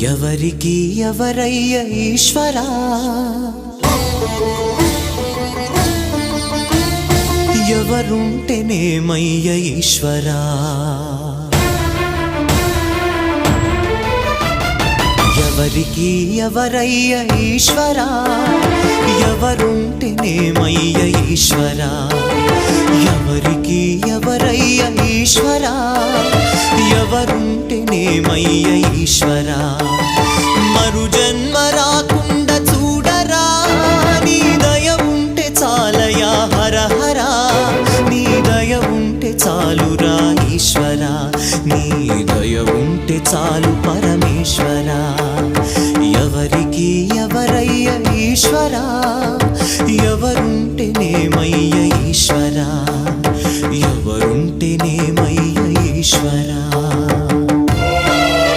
ఎవరికి ఎవరయ్య ఈశ్వరా, ఎవరుంటేనేమయ్య ఈశ్వరా, ఎవరికి ఎవరయ్య ఈశ్వరా, ఎవరుంటేనేమయ్య ఈశ్వరా, ఎవరికి ఎవరయ్య ఈశ్వరా, ఎవరుంటేనేమయ్య ఈశ్వరా. మరు జన్మ రాకుండా చూడరా, నీ దయ ఉంటే చాలయా హర హరా, నీ దయ ఉంటే చాలురా ఈశ్వరా, నీ దయ ఉంటే చాలు పరమేశ్వరా. ఎవరికి ఎవరయ్య ఈశ్వరా, ఎవరుంటేనేమయ్య ఈశ్వరా, ఎవరుంటేనేమయ్య ఈశ్వరా.